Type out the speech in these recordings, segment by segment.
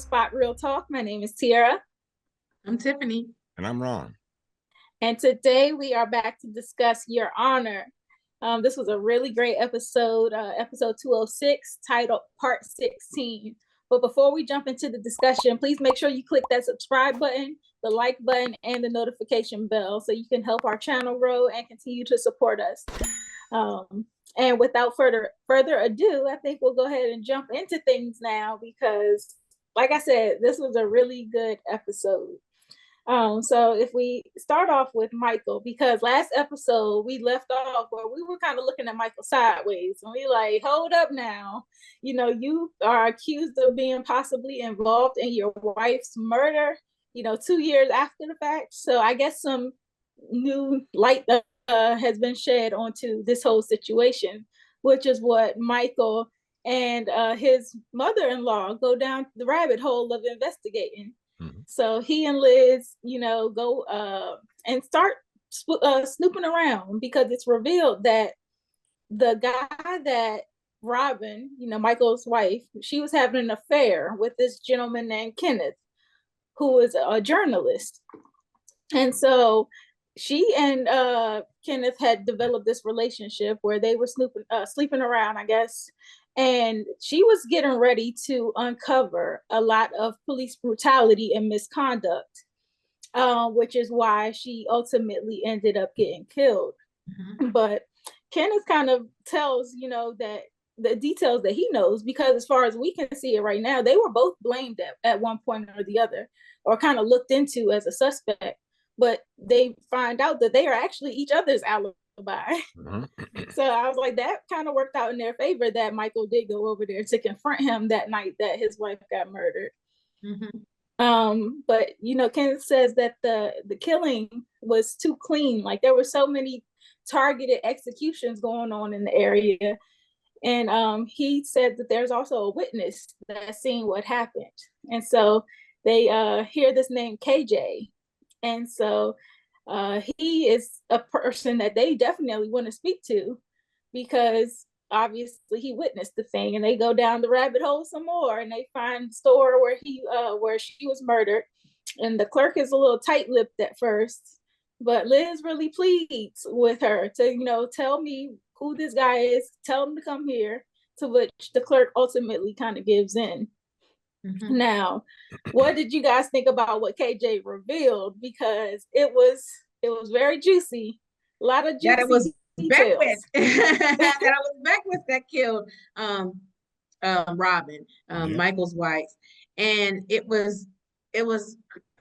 Spot Real Talk. My name is Tiara. I'm Tiffany. And I'm Ron. And today we are back to discuss Your Honor. This was a really great episode, episode 206, titled Part 16. But before we jump into the discussion, please make sure you click that subscribe button, the like button, and the notification bell so you can help our channel grow and continue to support us. And without further ado, I think we'll go ahead and jump into things now because, like I said, this was a really good episode. So if we start off with Michael, because last episode we left off where we were kind of looking at Michael sideways and we like, hold up now, you are accused of being possibly involved in your wife's murder, 2 years after the fact. So I guess some new light has been shed onto this whole situation, which is what Michael and his mother-in-law go down the rabbit hole of investigating. So he and Liz, go and start snooping around because it's revealed that the guy that Robin, Michael's wife, she was having an affair with this gentleman named Kenneth, who is a journalist. And so she and Kenneth had developed this relationship where they were sleeping around, I guess. And she was getting ready to uncover a lot of police brutality and misconduct, which is why she ultimately ended up getting killed. Mm-hmm. But Kenneth kind of tells, that the details that he knows, because as far as we can see it right now, they were both blamed at one point or the other, or kind of looked into as a suspect. But they find out that they are actually each other's alibi. Mm-hmm. So I was like, that kind of worked out in their favor that Michael did go over there to confront him that night that his wife got murdered. Mm-hmm. But Kenneth says that the killing was too clean. Like there were so many targeted executions going on in the area. And he said that there's also a witness that's seen what happened. And so they hear this name KJ. And so he is a person that they definitely want to speak to because obviously he witnessed the thing. And they go down the rabbit hole some more and they find the store where she was murdered. And the clerk is a little tight-lipped at first, but Liz really pleads with her to, tell me who this guy is, tell him to come here, to which the clerk ultimately kind of gives in. Mm-hmm. Now, what did you guys think about what KJ revealed? Because it was very juicy, a lot of juicy that it was details. that it was Beckwith that killed Robin, Michael's wife, and it was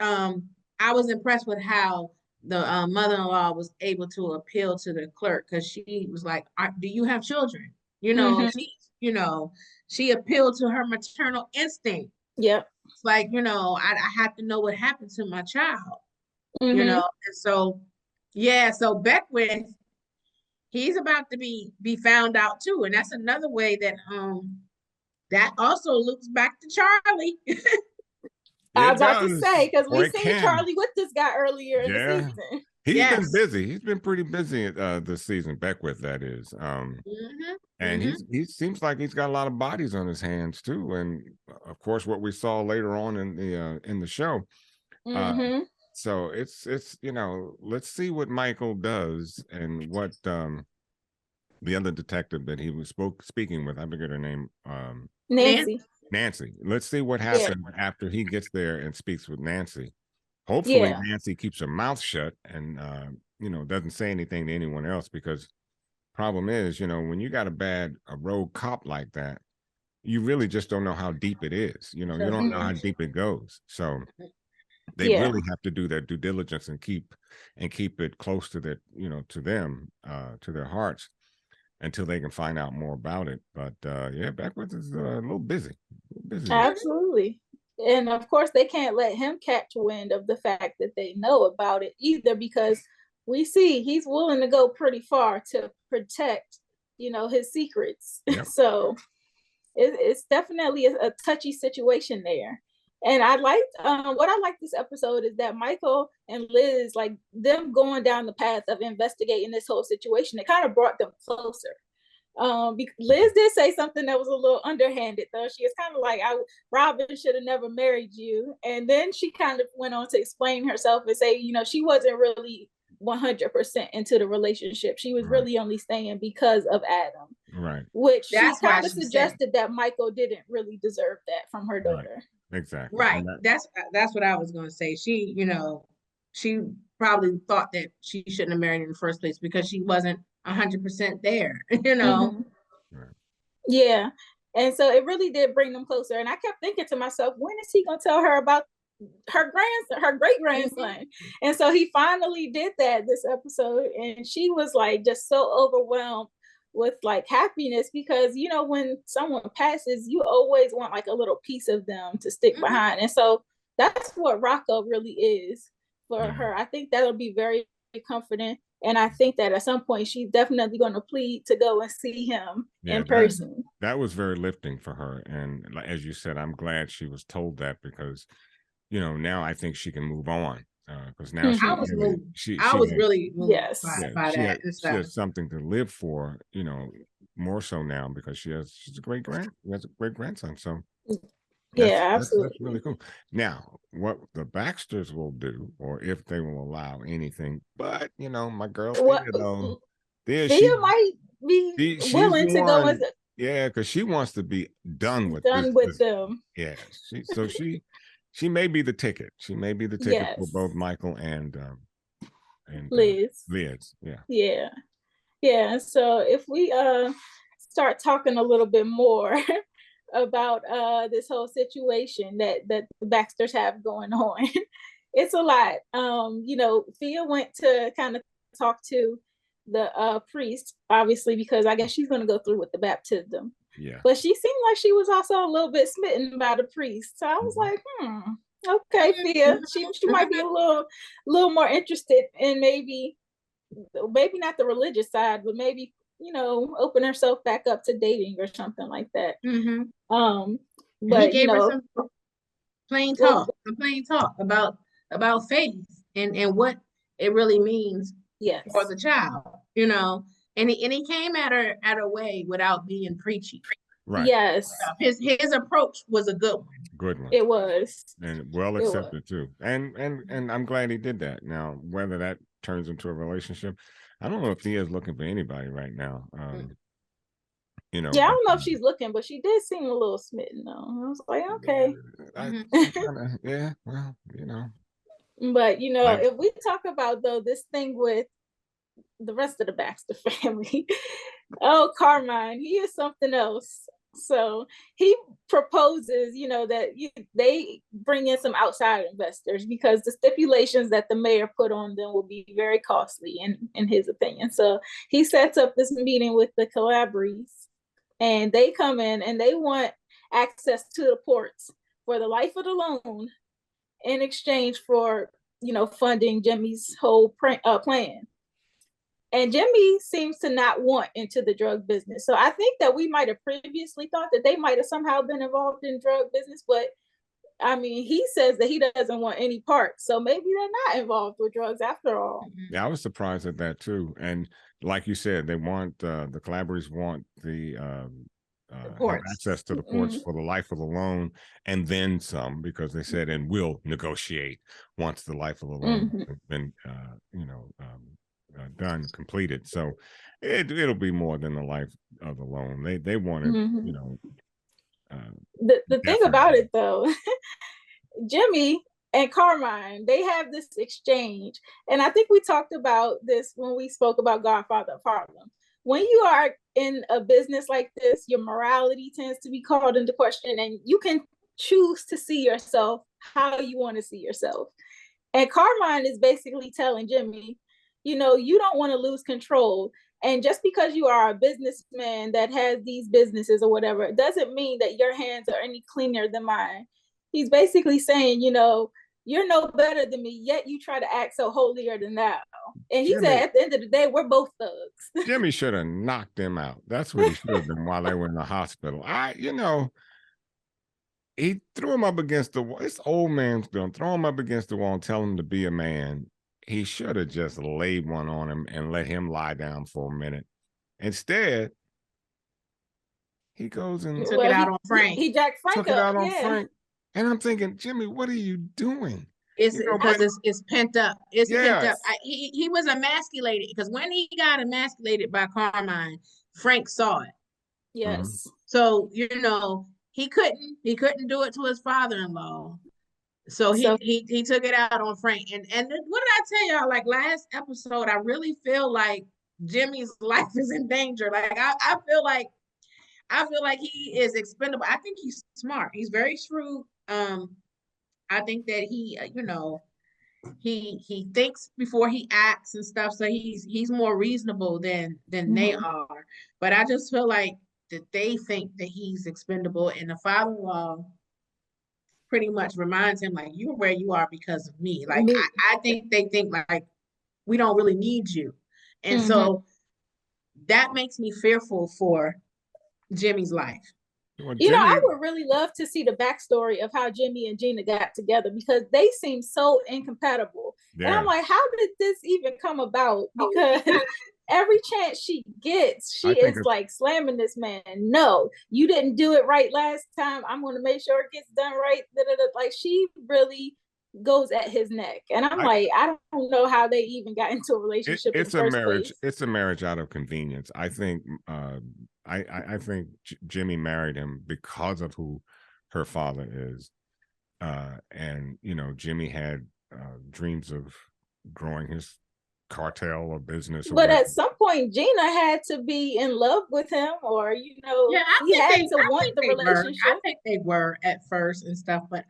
I was impressed with how the mother-in-law was able to appeal to the clerk because she was like, "Do you have children?" Mm-hmm. She appealed to her maternal instinct. Yep. It's like, I have to know what happened to my child. Mm-hmm. And so, so Beckwith, he's about to be found out too. And that's another way that that also looks back to Charlie. I was about to say, because we've seen Charlie with this guy earlier in the season. He's been busy. He's been pretty busy this season, Beckwith, that is. And he seems like he's got a lot of bodies on his hands too. And of course, what we saw later on in the show. Mm-hmm. So it's let's see what Michael does and what the other detective that he was speaking with, I forget her name. Nancy. Let's see what happens after he gets there and speaks with Nancy. Hopefully Nancy keeps her mouth shut and doesn't say anything to anyone else, because problem is, when you got a rogue cop like that, you really just don't know how deep it is. You don't know how deep it goes. So they really have to do their due diligence and keep it close to their, to them, to their hearts, until they can find out more about it. But Beckwith is a little busy. Absolutely. And of course, they can't let him catch wind of the fact that they know about it either, because we see he's willing to go pretty far to protect, his secrets. Yep. So it's definitely a touchy situation there. And I liked what I liked this episode is that Michael and Liz, like them going down the path of investigating this whole situation, it kind of brought them closer. Liz did say something that was a little underhanded, though. She was kind of like, Robin should have never married you. And then she kind of went on to explain herself and say, she wasn't really 100% into the relationship. She was really only staying because of Adam. Right. Which she kind of suggested that Michael didn't really deserve that from her daughter. Right. Exactly. Right. That's what I was going to say. She, she probably thought that she shouldn't have married in the first place because she wasn't 100% there, Right. Yeah. And so it really did bring them closer. And I kept thinking to myself, when is he going to tell her about her great grandson? And so he finally did that this episode. And she was like, just so overwhelmed with like happiness, because, when someone passes, you always want like a little piece of them to stick behind. And so that's what Rocco really is for her. I think that'll be very comforting. And I think that at some point she's definitely going to plead to go and see him in person. That was very lifting for her. And as you said, I'm glad she was told that, because, now I think she can move on. Because now she was really moved by she that. She has something to live for, more so now, because she's a great grandson. So absolutely. That's really cool. Now, what the Baxters will do, or if they will allow anything, but my girl Thea might be willing to go with it. Yeah, because she wants to be done with them. Yeah, she may be the ticket. She may be the ticket for both Michael and Liz. Yeah. So if we start talking a little bit more about this whole situation that the Baxters have going on, it's a lot. Thea went to kind of talk to the priest, obviously, because I guess she's going to go through with the baptism. Yeah. But she seemed like she was also a little bit smitten by the priest. So I was like, okay, Thea, she might be a little more interested in maybe not the religious side, but maybe, open herself back up to dating or something like that. But he gave her some plain talk about faith and what it really means for the child, and he came at her way without being preachy. Right. Yes. His approach was a good one. Good one. It was. And well accepted too. And I'm glad he did that. Now, whether that turns into a relationship, I don't know if Thea's looking for anybody right now. I don't know if she's looking, but she did seem a little smitten though. I was like, okay. Well, But if we talk about though this thing with the rest of the Baxter family, Carmine, he is something else. So he proposes, that they bring in some outside investors, because the stipulations that the mayor put on them will be very costly in his opinion. So he sets up this meeting with the Calabres, and they come in and they want access to the ports for the life of the loan in exchange for, funding Jimmy's whole plan. And Jimmy seems to not want into the drug business. So I think that we might have previously thought that they might have somehow been involved in drug business, but I mean, he says that he doesn't want any part. So maybe they're not involved with drugs after all. Yeah, I was surprised at that too. And like you said, they want the Calabres want the have access to the ports for the life of the loan, and then some, because they said, and we'll negotiate once the life of the loan has been completed. So it'll be more than the life of the loan. They wanted, the thing about it though, Jimmy and Carmine, they have this exchange, and I think we talked about this when we spoke about Godfather of Harlem. When you are in a business like this, your morality tends to be called into question, and you can choose to see yourself how you want to see yourself. And Carmine is basically telling Jimmy, you don't want to lose control. And just because you are a businessman that has these businesses or whatever, it doesn't mean that your hands are any cleaner than mine. He's basically saying, you're no better than me, yet you try to act so holier than thou. And he said, at the end of the day, we're both thugs. Jimmy should have knocked them out. That's what he should have done while they were in the hospital. He threw him up against the wall. This old man's going to throw him up against the wall and tell him to be a man. He should have just laid one on him and let him lie down for a minute. Instead, he goes and took it out on Frank. He jacked Frank took it up. out on Frank. And I'm thinking, Jimmy, what are you doing? It's because it's pent up. It's pent up. He was emasculated because when he got emasculated by Carmine, Frank saw it. Yes. So he couldn't do it to his father-in-law. So he took it out on Frank. And what did I tell y'all? Like last episode, I really feel like Jimmy's life is in danger. Like I feel like he is expendable. I think he's smart. He's very shrewd. I think that he thinks before he acts and stuff. So he's more reasonable than they are. But I just feel like that they think that he's expendable, and the father-in-law pretty much reminds him like, you're where you are because of me. Like I think they think like we don't really need you. And so that makes me fearful for Jimmy's life. Well, I would really love to see the backstory of how Jimmy and Gina got together, because they seem so incompatible. Yeah. And I'm like, how did this even come about? Because every chance she gets, she is like slamming this man. No, you didn't do it right last time. I'm going to make sure it gets done right. Like she really goes at his neck. And I'm like, I don't know how they even got into a relationship. It's a marriage. It's a marriage out of convenience. I think I think Jimmy married him because of who her father is. And Jimmy had dreams of growing his cartel or business. But at some point, Gina had to be in love with him, or he had to want the relationship. I think they were at first and stuff, but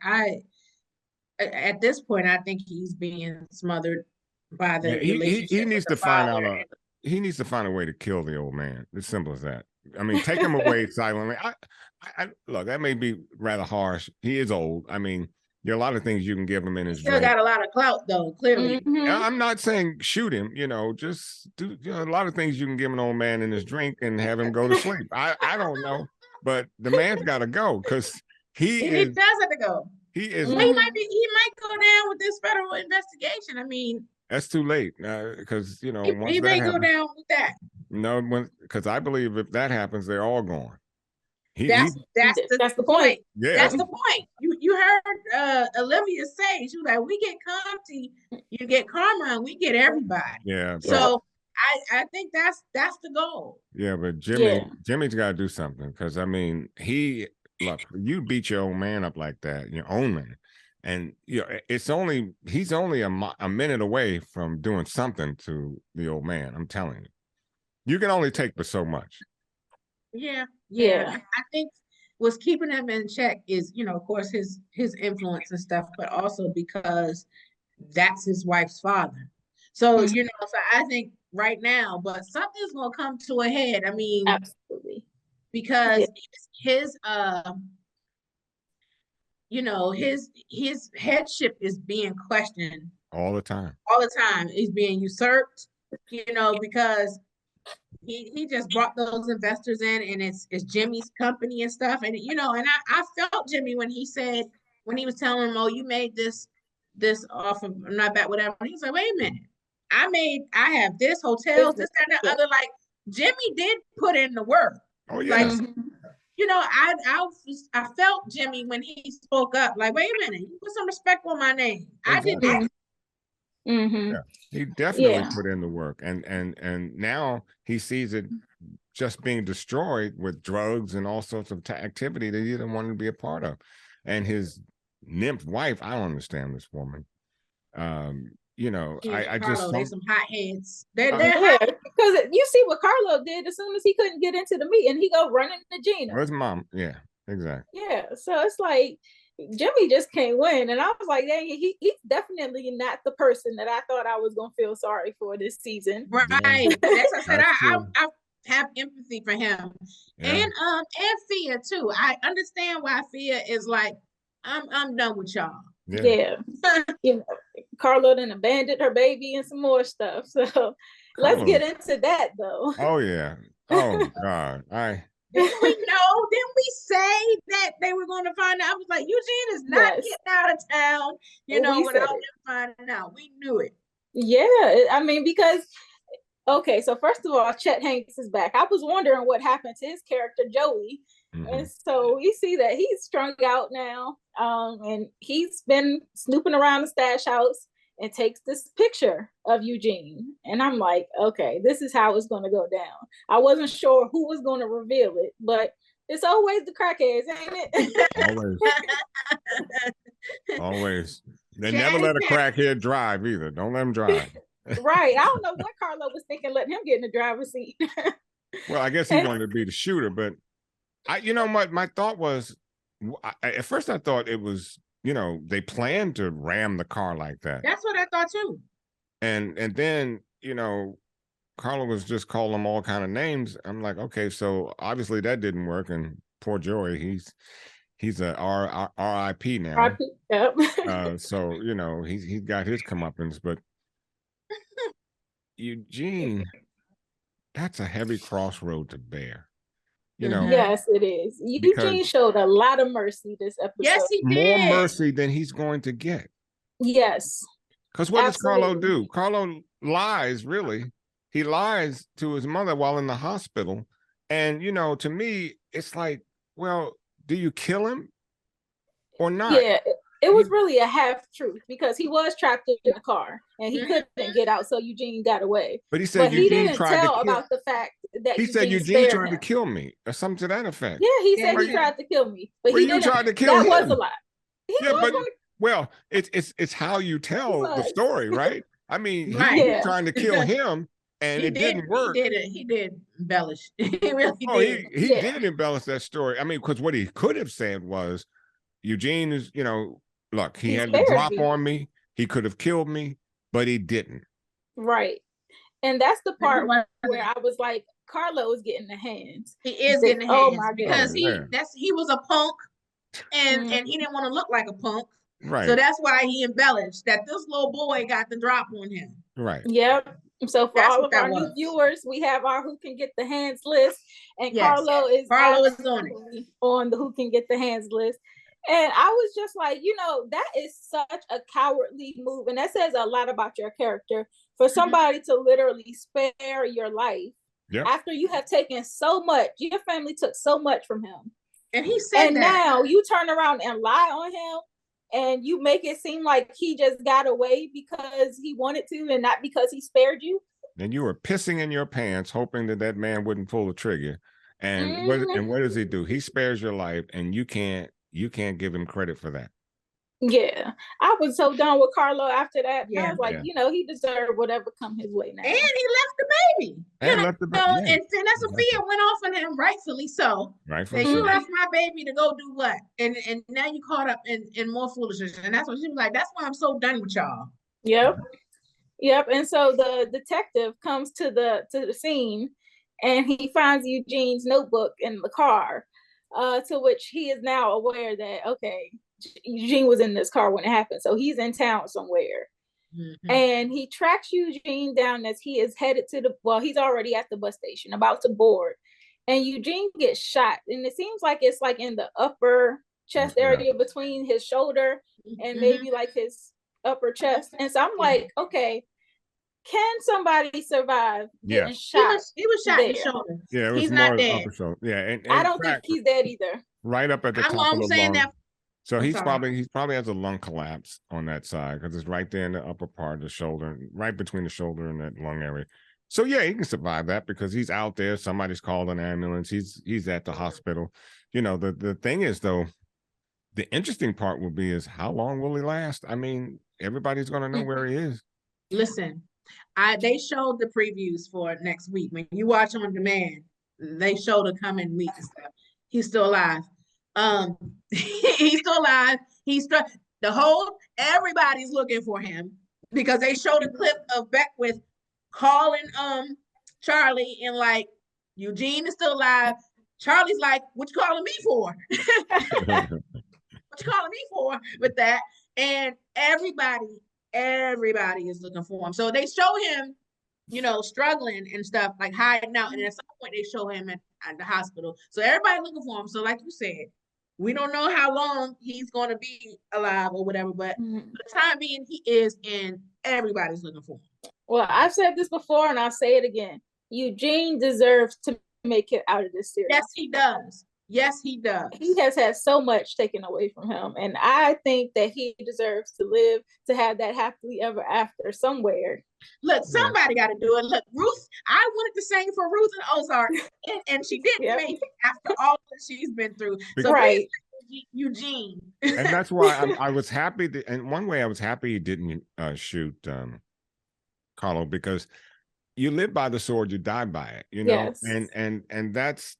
at this point, I think he's being smothered by the relationship. He needs to find out. He needs to find a way to kill the old man. As simple as that. I mean, take him away silently. I look, that may be rather harsh. He is old. I mean, there are a lot of things you can give him in his drink. Still got a lot of clout, though. Clearly, I'm not saying shoot him. Just do a lot of things you can give an old man in his drink and have him go to sleep. I don't know, but the man's got to go because he does have to go. He is. Well, he might go down with this federal investigation. I mean, that's too late because he may go down with that. No, because I believe if that happens, they're all gone. That's the point. Yeah, that's the point. You heard Olivia say, she was like, "We get Conti, you get Carmine, we get everybody." Yeah. So I think that's the goal. Yeah, but Jimmy's got to do something because I mean look, you beat your old man up like that, your own man, and he's only a minute away from doing something to the old man. I'm telling you, you can only take but so much. Yeah. I think what's keeping him in check is, of course, his influence and stuff, but also because that's his wife's father. So so I think right now, but something's gonna come to a head. I mean, absolutely, because his headship is being questioned all the time. He's being usurped, because he just brought those investors in, and it's Jimmy's company and stuff. And and I felt Jimmy when he was telling him, "Oh, you made this off of not bad, whatever." And he's like, "Wait a minute, I have this hotel, this and the other." Like Jimmy did put in the work. Oh yeah. Like, I felt Jimmy when he spoke up. Like, wait a minute, you put some respect on my name. Exactly. I did that. Mm-hmm. Yeah, he definitely put in the work, and now he sees it just being destroyed with drugs and all sorts of activity that he didn't want to be a part of. And his nymph wife, I don't understand this woman. I just they some hot heads. They're because you see what Carlo did as soon as he couldn't get into the meeting, he go running to Gina. Where's mom? Yeah, exactly. Yeah, so it's like Jimmy just can't win, and I was like, dang, he's definitely not the person that I thought I was gonna feel sorry for this season. Right. That's I said. I have empathy for him, and Fia too. I understand why Fia is like, I'm done with y'all. Yeah. Carlo then abandoned her baby and some more stuff. So let's get into that though. Oh yeah. Oh God. Didn't we say that they were going to find out? I was like, Eugene is not getting out of town, without them finding out. We knew it. Yeah, I mean, because so first of all, Chet Hanks is back. I was wondering what happened to his character Joey, And so we see that he's strung out now. And he's been snooping around the stash house and takes this picture of Eugene. And I'm like, okay, this is how it's going to go down. I wasn't sure who was going to reveal it, but it's always the crackheads, ain't it? Always. Always. They never let a crackhead drive either. Don't let him drive. Right. I don't know what Carlo was thinking, letting him get in the driver's seat. Well, I guess he wanted to be the shooter, but my thought was, at first I thought it was, they planned to ram the car like that. That's what I thought too. And then, Carlo was just calling them all kind of names. I'm like, okay, so obviously that didn't work. And poor Joey, he's a RIP now. RIP, yep. So, he's got his comeuppance, but Eugene, that's a heavy crossroad to bear. Yes, it is. Eugene showed a lot of mercy this episode. Yes, he did. More mercy than he's going to get. Yes. Because what does Carlo do? Carlo lies, really. He lies to his mother while in the hospital. And, to me, it's like, well, do you kill him or not? Yeah, it was really a half truth because he was trapped in the car and he couldn't get out. So Eugene got away. But he said Eugene didn't tried tell to about the fact that he said Eugene tried to kill me or something to that effect. Yeah, he said he tried to kill me. But he didn't. Tried to kill him. That was a lie. Well, it's how you tell the story, right? I mean, he was trying to kill him and it didn't work. He did embellish. He really did. He did embellish that story. I mean, because what he could have said was, Eugene is, look, he had the drop on me. He could have killed me, but he didn't. Right. And that's the part where I was like, Carlo is getting the hands. He is getting the hands because he was a punk and he didn't want to look like a punk. Right. So that's why he embellished that this little boy got the drop on him. Right. Yep. So for all of our new viewers, we have our Who Can Get the Hands list. And Carlo is on the Who Can Get the Hands list. And I was just like, that is such a cowardly move. And that says a lot about your character for somebody to literally spare your life after you have taken so much. Your family took so much from him. And he said and now you turn around and lie on him and you make it seem like he just got away because he wanted to and not because he spared you. And you were pissing in your pants, hoping that man wouldn't pull the trigger. And what does he do? He spares your life and you can't give him credit for that. Yeah, I was so done with Carlo after that. Yeah, I was like, he deserved whatever come his way now. And he left the baby. And Sophia went off on him, rightfully so. Rightfully so. You left my baby to go do what? And now you caught up in more foolishness. And that's what she was like, that's why I'm so done with y'all. Yep. And so the detective comes to the scene and he finds Eugene's notebook in the car. To which he is now aware that, okay, Eugene was in this car when it happened. So he's in town somewhere. And he tracks Eugene down as he is headed to he's already at the bus station, about to board. And Eugene gets shot. And it seems like it's like in the upper chest area between his shoulder and maybe like his upper chest. And so I'm like, okay, can somebody survive getting shot? He was shot in the shoulder. Yeah, it was he's more not dead. Upper shoulder. Yeah, and I don't think he's dead either. Right up at the top of the lung. That. So he probably has a lung collapse on that side because it's right there in the upper part of the shoulder, right between the shoulder and that lung area. So yeah, he can survive that because he's out there. Somebody's called an ambulance. He's at the hospital. The thing is though, the interesting part will be is how long will he last? I mean, everybody's going to know where he is. Listen. They showed the previews for next week. When you watch on demand, they show the coming week and stuff. He's still alive. He's still alive. Everybody's looking for him because they showed a clip of Beckwith calling Charlie and like, Eugene is still alive. Charlie's like, what you calling me for? What you calling me for with that? And everybody is looking for him. So they show him, struggling and stuff, like hiding out. And at some point they show him at the hospital. So everybody's looking for him. So like you said, we don't know how long he's going to be alive or whatever, but for the time being, he is, and everybody's looking for him. Well, I've said this before and I'll say it again. Eugene deserves to make it out of this series. Yes, he does. Yes, he does. He has had so much taken away from him, and I think that he deserves to live to have that happily ever after somewhere. Look, somebody got to do it. Look, Ruth, I wanted to sing for Ruth and Ozark, and she didn't make it after all that she's been through. So right. Eugene. And that's why I was happy that, and one way I was happy he didn't shoot Carlo, because you live by the sword, you die by it, you know. Yes. And that's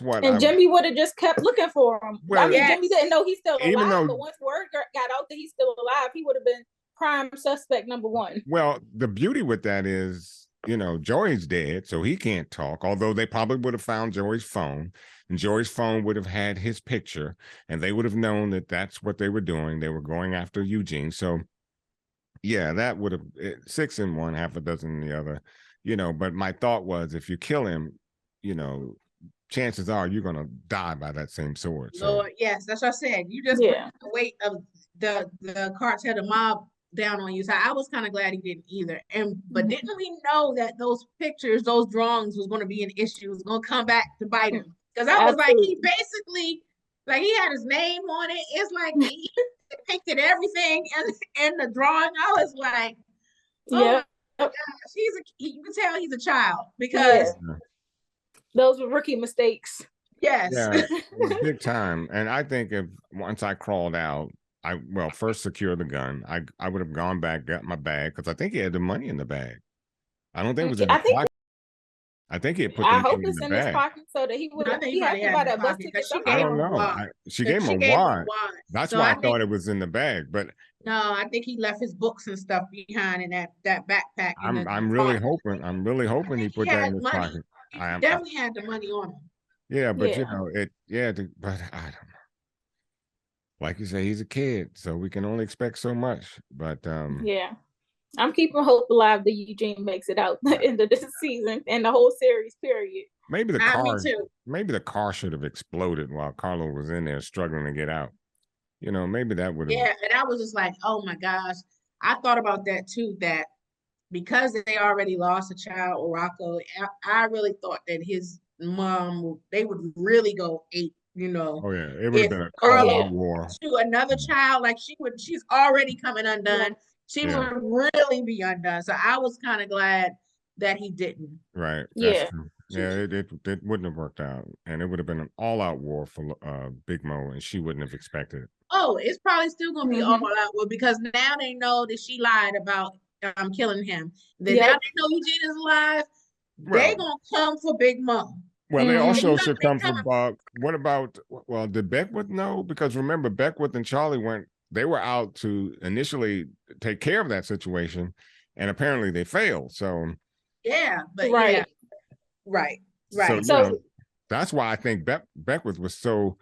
what. And Jimmy would have just kept looking for him. Well, I mean, Jimmy didn't know he's still alive, but once word got out that he's still alive, he would have been prime suspect number one. Well, the beauty with that is, you know, Joey's dead, so he can't talk. Although they probably would have found Joey's phone, and Joey's phone would have had his picture, and they would have known that that's what they were doing. They were going after Eugene. So, yeah, that would have 6 in one, half a dozen in the other. You know, but my thought was, if you kill him, you know, chances are you're gonna die by that same sword. So. Lord, yes, that's what I said. You just put the weight of the cartel, the mob down on you. So I was kind of glad he didn't either. But didn't we know that those pictures, those drawings was going to be an issue, was going to come back to bite him? Because I was like, he basically, like, he had his name on it. It's like he depicted everything in the drawing. I was like, oh my gosh, you can tell he's a child, because those were rookie mistakes. Yes. Yeah, big time. And I think if once I crawled out, I first secure the gun. I would have gone back, got my bag, because I think he had the money in the bag. I don't think it was in the pocket. I think he had put the money in the bag. His pocket so that he would have. He had to buy that bus ticket. I don't know. She gave him a wad. That's why I thought it was in the bag. But no, I think he left his books and stuff behind in that backpack. I'm really hoping. I'm really hoping he put that in his pocket. He definitely had the money on him. Yeah, but you know it. Yeah, but I don't know. Like you say, he's a kid, so we can only expect so much. But yeah, I'm keeping hope alive that Eugene makes it out the end of this season and the whole series. Period. Maybe the car should have exploded while Carlo was in there struggling to get out. You know, maybe that would have. Yeah, and I was just like, oh my gosh, I thought about that too. That because they already lost a child, Rocco, I really thought that his mom, they would really go ape. You know, oh yeah, it would have been a Carlo war to another child. Like she's already coming undone. She would really be undone. So I was kind of glad that he didn't. Right. That's true. Yeah, it wouldn't have worked out, and it would have been an all-out war for Big Mo, and she wouldn't have expected it. Oh, it's probably still gonna be all out war, because now they know that she lied about killing him. Then now they know Eugene is alive. They gonna come for Big Mo. Well, they also should come for Buck. What about, did Beckwith know? Because remember, Beckwith and Charlie they were out to initially take care of that situation, and apparently they failed. So yeah, but right. So that's why I think Beckwith was so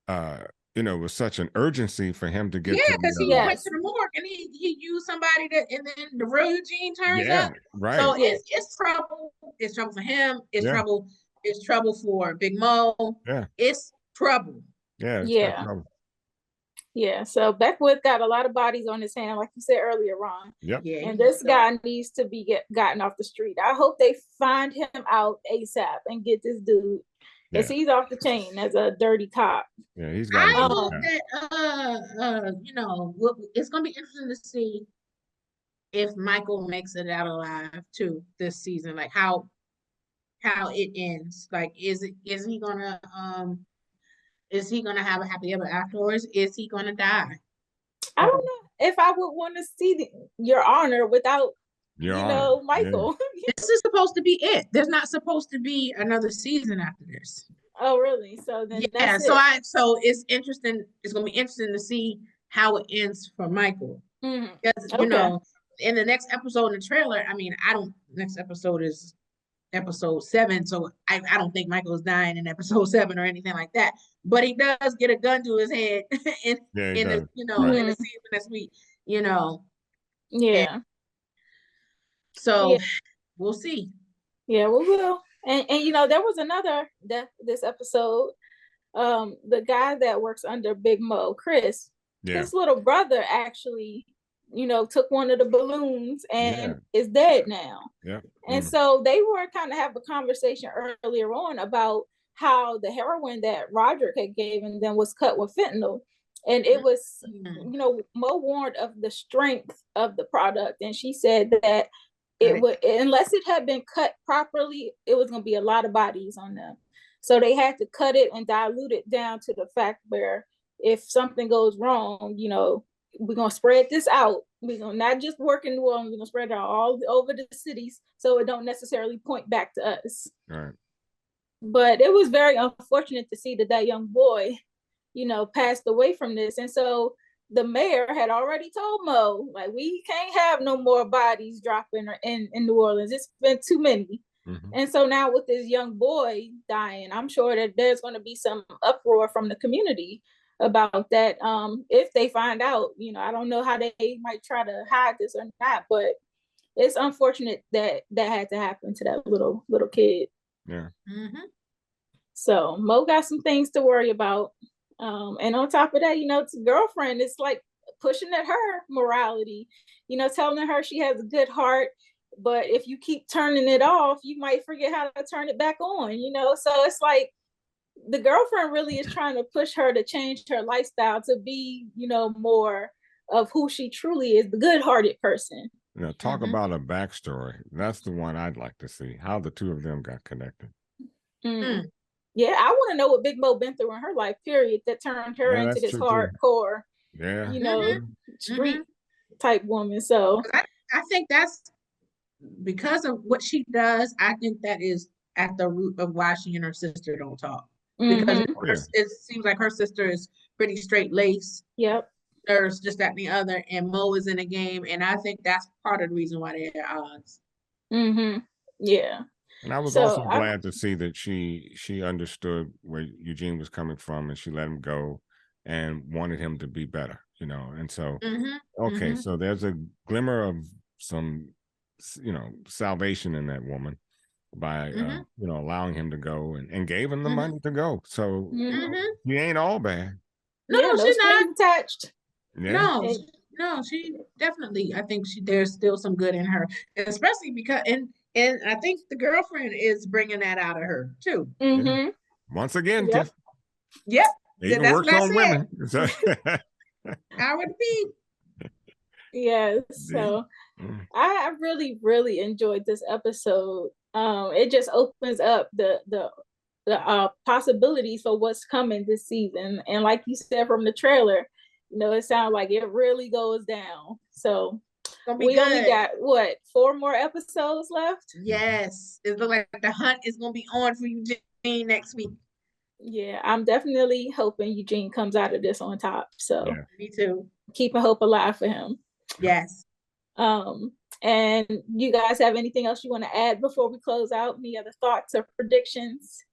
was such an urgency for him to get to because he went to the morgue and he used somebody and then the real Eugene turns up. Right. So it's trouble. It's trouble for him. It's trouble. It's trouble for Big Mo. Yeah. It's trouble. Yeah. Trouble. Yeah. So Beckwith got a lot of bodies on his hand, like you said earlier, Ron. Yep. Yeah, and this guy needs to be gotten off the street. I hope they find him out ASAP and get this dude. Because he's off the chain as a dirty cop. Yeah, he's got. I hope that it's gonna be interesting to see if Michael makes it out alive too this season. Like how it ends. Like is he gonna have a happy ever after, or is he gonna die? I don't know if I would want to see Your Honor without Michael. Yeah. This is supposed to be it. There's not supposed to be another season after this. Oh, really? So then so it's interesting. It's gonna be interesting to see how it ends for Michael. Because you know, in the next episode in the trailer, I mean, next episode is episode 7, so I don't think Michael's dying in episode 7 or anything like that. But he does get a gun to his head in the season this week. You know. Yeah. So we'll see. Yeah, we will. And there was another death this episode. The guy that works under Big Mo, Chris, his little brother actually, took one of the balloons and is dead now. Yeah. And so they were kind of having a conversation earlier on about how the heroin that Roderick had given them was cut with fentanyl. And it was, Mo warned of the strength of the product. And she said that it would, unless it had been cut properly, it was going to be a lot of bodies on them. So they had to cut it and dilute it down to the fact where if something goes wrong, we're going to spread this out. We're going to not just work in New Orleans, we're going to spread it out all over the cities so it don't necessarily point back to us. Right. But it was very unfortunate to see that young boy, passed away from this. And so the mayor had already told Mo, like, we can't have no more bodies dropping in New Orleans. It's been too many. Mm-hmm. And so now with this young boy dying, I'm sure that there's going to be some uproar from the community about that. If they find out, I don't know how they might try to hide this or not, but it's unfortunate that had to happen to that little kid. Yeah. Mm-hmm. So Mo got some things to worry about. And on top of that, his girlfriend is like pushing at her morality, telling her she has a good heart, but if you keep turning it off, you might forget how to turn it back on, So it's like the girlfriend really is trying to push her to change her lifestyle to be, more of who she truly is, the good-hearted person. Talk about a backstory. That's the one I'd like to see, how the two of them got connected. Mm. Yeah, I want to know what Big Mo been through in her life, period, that turned her into this hardcore, street type woman. So I think that's because of what she does. I think that is at the root of why she and her sister don't talk. Because it seems like her sister is pretty straight-laced. Yep. There's just that and the other, and Mo is in the game, and I think that's part of the reason why they're at odds. Mm-hmm. Yeah. And I was also glad to see that she understood where Eugene was coming from, and she let him go and wanted him to be better, And so, so there's a glimmer of some, salvation in that woman by, allowing him to go and gave him the money to go. So he ain't all bad. No, she's not attached. Yeah. No, she definitely. I think there's still some good in her, especially because and I think the girlfriend is bringing that out of her too. Mm-hmm. Yeah. Once again, Yep. Even works on women. How would it be? Yes. So I really, really enjoyed this episode. It just opens up the possibilities for what's coming this season. And like you said from the trailer, it sounds like it really goes down. So we only got 4 more episodes left? Yes. It looks like the hunt is going to be on for Eugene next week. Yeah, I'm definitely hoping Eugene comes out of this on top. So me too. Keeping hope alive for him. Yes. And you guys have anything else you want to add before we close out? Any other thoughts or predictions?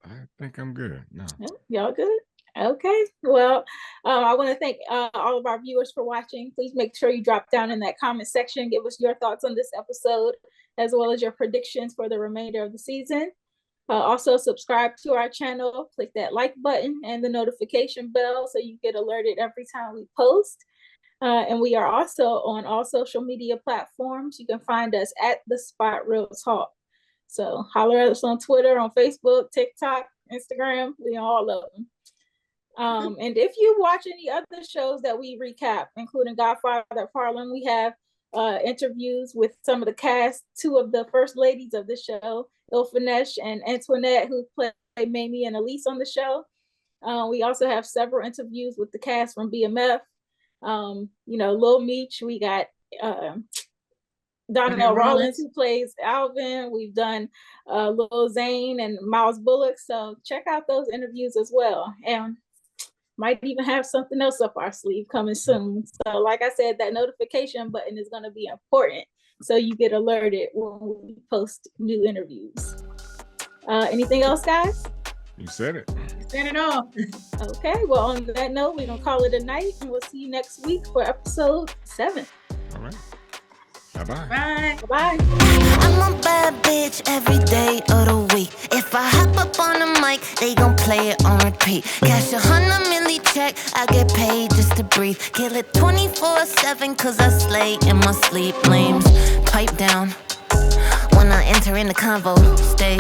I think I'm good. No. Y'all good? Okay. Well, I want to thank all of our viewers for watching. Please make sure you drop down in that comment section. Give us your thoughts on this episode, as well as your predictions for the remainder of the season. Also, subscribe to our channel. Click that like button and the notification bell so you get alerted every time we post. And we are also on all social media platforms. You can find us at The Spot Real Talk. So holler at us on Twitter, on Facebook, TikTok, Instagram. We on all of them. And if you watch any other shows that we recap, including Godfather of Harlem, we have interviews with some of the cast, 2 of the first ladies of the show, Ilfanesh and Antoinette, who play Mamie and Elise on the show. We also have several interviews with the cast from BMF. Lil Meech, we got Donnell Rawlins, who plays Alvin. We've done Lil Zane and Miles Bullock. So check out those interviews as well. And might even have something else up our sleeve coming soon. So like I said, that notification button is going to be important so you get alerted when we post new interviews. Anything else, guys? You said it. You said it all. Okay, well, on that note, we're going to call it a night, and we'll see you next week for episode 7. All right. Bye-bye. Bye. Bye. I'm a bad bitch every day of the week. If I hop up on the mic, they gon' play it on repeat. Cash 100 milli check, I get paid just to breathe. Kill it 24/7, cause I slay in my sleep. Flames pipe down when I enter in the convo. Stay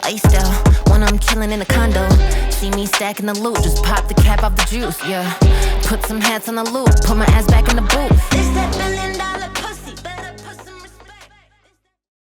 iced out when I'm chilling in a condo. See me stacking the loot, just pop the cap off the juice, yeah. Put some hats on the loop, put my ass back in the booth. It's that $1 billion